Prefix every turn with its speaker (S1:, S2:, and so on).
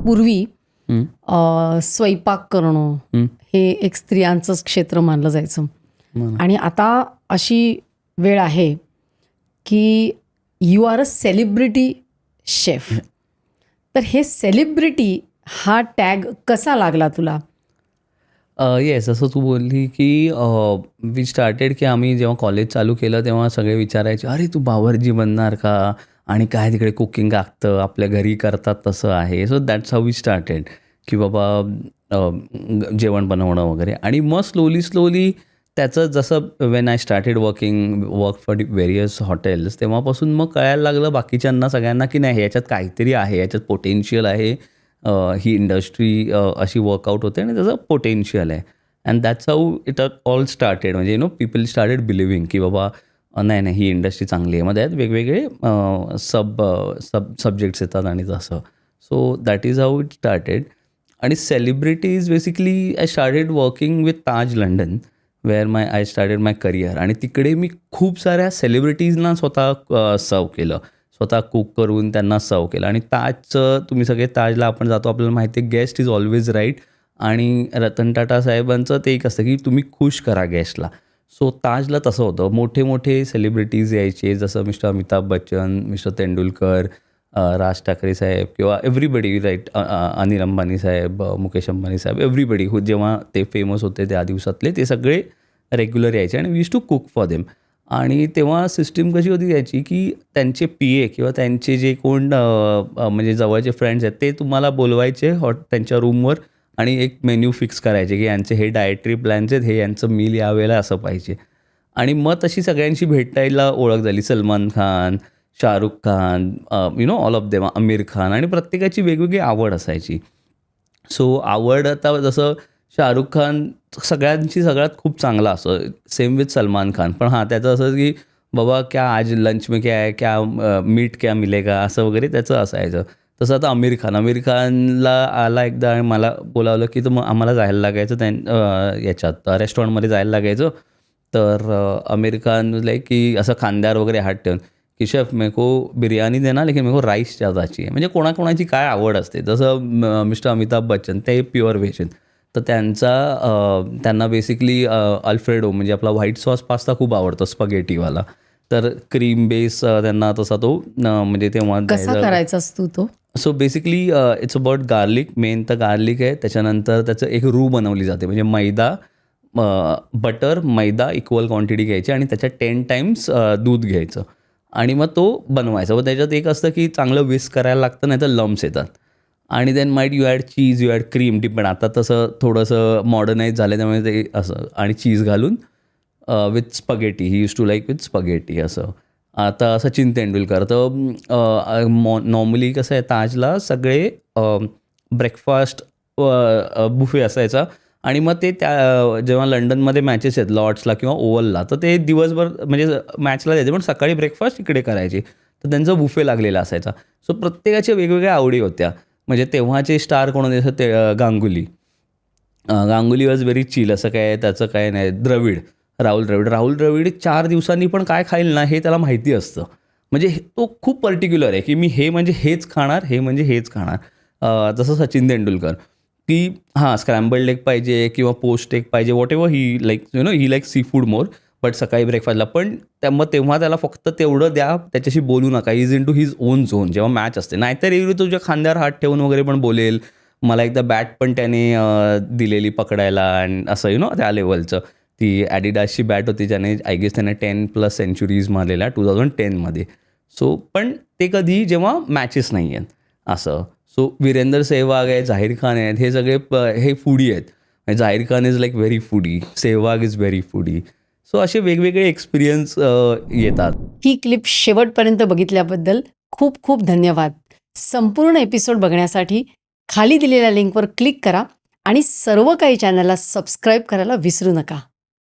S1: पूर्वी
S2: हं,
S1: स्वयंपाक करणं
S2: हं.
S1: हे एक स्त्रियांचंच क्षेत्र मानलं जायचं.
S2: म्हणा.
S1: आणि आता अशी वेळ आहे की you are a celebrity chef. तर हे सेलिब्रिटी हा टॅग कसा लागला तुला?
S2: येस, असं तू बोलली की वी स्टार्टेड की आम्ही जेव्हा कॉलेज चालू केलं तेव्हा सगळे विचारायचे, "अरे तू बावर्ची बनणार का? आणि काय तिकडे कुकिंग लागतं, आपल्या घरी करतात तसं आहे." So that's how we started की बाबा जेवण बनवणं वगैरे. आणि मग स्लोली त्याचं जसं when I started work for various hotels, तेव्हापासून मग कळायला लागलं बाकीच्यांना सगळ्यांना की नाही ह्याच्यात काहीतरी आहे, ह्याच्यात पोटेन्शियल आहे. ही इंडस्ट्री अशी वर्कआउट होते आणि त्याचं पोटेन्शियल आहे. And that's how it all started. म्हणजे पीपल स्टार्टेड बिलिव्हिंग की बाबा नाही ही इंडस्ट्री चांगली आहे. मग त्यात वेगवेगळे सब्जेक्ट्स येतात आणि तसं. So that is how it started. आणि celebrities basically I started working with Taj London where I started my career. आणि तिकडे मी खूप साऱ्या सेलिब्रिटीजना स्वतः सर्व केलं. स्वतः कुक करून त्यांना सर्व केलं. आणि ताजचं तुम्ही सगळे ताजला आपण जातो, आपल्याला माहिती आहे गेस्ट इज ऑलवेज राईट. आणि रतन टाटा साहेबांचं ते एक असतं की तुम्ही खुश करा गेस्टला. सो ताजला तसं होतं. मोठे मोठे सेलिब्रिटीज यायचे, जसं मिस्टर अमिताभ बच्चन, मिस्टर तेंडुलकर, राज ठाकरे साहेब किंवा एव्हरीबडी राईट, अनिल अंबानी साहेब, मुकेश अंबानी साहेब, एव्हरीबडी जेव्हा ते फेमस होते त्या दिवसातले ते सगळे रेग्युलर यायचे आणि we used to cook for them. आणि तेव्हा सिस्टीम कशी होती त्याची की त्यांचे पी-ए किंवा त्यांचे जे कोण म्हणजे जवळचे फ्रेंड्स आहेत ते तुम्हाला बोलवायचे त्यांच्या रूमवर आणि एक मेन्यू फिक्स करायचे की यांचे हे डायटरी प्लॅन्स आहेत, हे यांचं मील यावेळेला असं पाहिजे. आणि मग तशी सगळ्यांशी भेटायला ओळख झाली. Salman Khan, Shahrukh Khan, all of them, Aamir Khan. आणि प्रत्येकाची वेगवेगळी आवड असायची. सो आवड आता जसं शाहरुख खान सगळ्यांची सगळ्यात खूप चांगला असं, सेम विथ सलमान खान. पण हां, त्याचं असं की बाबा क्या आज लंच में क्या है, क्या मीट क्या मिलेगा, असं वगैरे त्याचं असायचं. तसं आता आमिर खानला आला एकदा आणि मला बोलावलं की तर मग आम्हाला जायला लागायचं याच्यात रेस्टॉरंटमध्ये जायला लागायचं. तर आमिर खान लाईक की असं खांद्यावर वगैरे हात ठेवून की शेफ मेरे को बिर्याणी देना लेकिन मेरे को राईस ज़्यादा चाहिए. म्हणजे कोणाकोणाची काय आवड असते. जसं मिस्टर अमिताभ बच्चन ते प्युअर व्हेज आहेत. तर त्यांना बेसिकली अल्फ्रेडो म्हणजे आपला व्हाईट सॉस पास्ता खूप आवडतो, स्पगेटीवाला. तर क्रीम बेस त्यांना तसा तो म्हणजे तेव्हा
S1: कसा करायचास तू तो?
S2: So basically it's about garlic. Main तर गार्लिक आहे. त्याच्यानंतर त्याचं एक रू बनवली जाते. म्हणजे बटर मैदा इक्वल क्वांटिटी घ्यायची आणि त्याच्या 10 टाइम्स दूध घ्यायचं आणि मग तो बनवायचा. व त्याच्यात एक असतं की चांगलं विस्क करायला लागतं, नाही तर लम्स येतात. आणि then might you add cheese, you add cream, depend. आता तसं थोडंसं मॉडर्नाइज झालं त्यामुळे ते असं आणि चीज घालून with spaghetti. He use to like with spaghetti असं. आता सचिन तेंडुलकर तर नॉर्मली कसं आहे ताजला सगळे ब्रेकफास्ट बुफे असायचा. आणि मग ते जेव्हा लंडनमध्ये मॅचेस आहेत लॉर्ड्सला किंवा ओव्हलला, तर ते दिवसभर म्हणजे मॅचला द्यायचे पण सकाळी ब्रेकफास्ट इकडे करायचे. तर त्यांचा बुफे लागलेला असायचा. सो प्रत्येकाच्या वेगवेगळ्या आवडी होत्या. म्हणजे तेव्हाचे स्टार कोण होते ते Ganguly. Ganguly was very chill. असं काय त्याचं काय नाही. राहुल द्रविड 4 दिवसांनी पण काय खाईल ना हे त्याला माहिती असतं. म्हणजे तो खूप पर्टिक्युलर आहे की मी हे म्हणजे हेच खाणार, हे म्हणजे हेच खाणार. जसं सचिन तेंडुलकर की हां, स्क्रॅम्बल्ड एग पाहिजे किंवा पोस्ट एग पाहिजे, whatever he like he like see food more. But सकाळी ब्रेकफास्टला पण तेव्हा त्याला फक्त तेवढं द्या, त्याच्याशी बोलू नका. Is into his own zone जेव्हा मॅच असते. नाहीतर एवढी तुझ्या खांद्यावर हात ठेवून वगैरे पण बोलेल. मला एकदा बॅट पण त्याने दिलेली पकडायला आणि असं त्या लेवलचं. ती ॲडिडासची बॅट होती ज्याने आय गेस त्याने 10+ सेंचुरीज मारलेल्या 2010मध्ये. सो पण ते कधी जेव्हा मॅचेस नाही आहेत असं. सो वीरेंद्र सेहवाग आहे, झाहीर खान आहेत, हे सगळे हे फूडी आहेत. Zaheer Khan is like very foodie, Sehwag is very foodie. So असे वेगवेगळे एक्सपिरियन्स येतात.
S1: ही क्लिप शेवटपर्यंत बघितल्याबद्दल खूप खूप धन्यवाद. संपूर्ण एपिसोड बघण्यासाठी खाली दिलेल्या लिंकवर क्लिक करा आणि सर्व काही चॅनलला सबस्क्राईब करायला विसरू नका.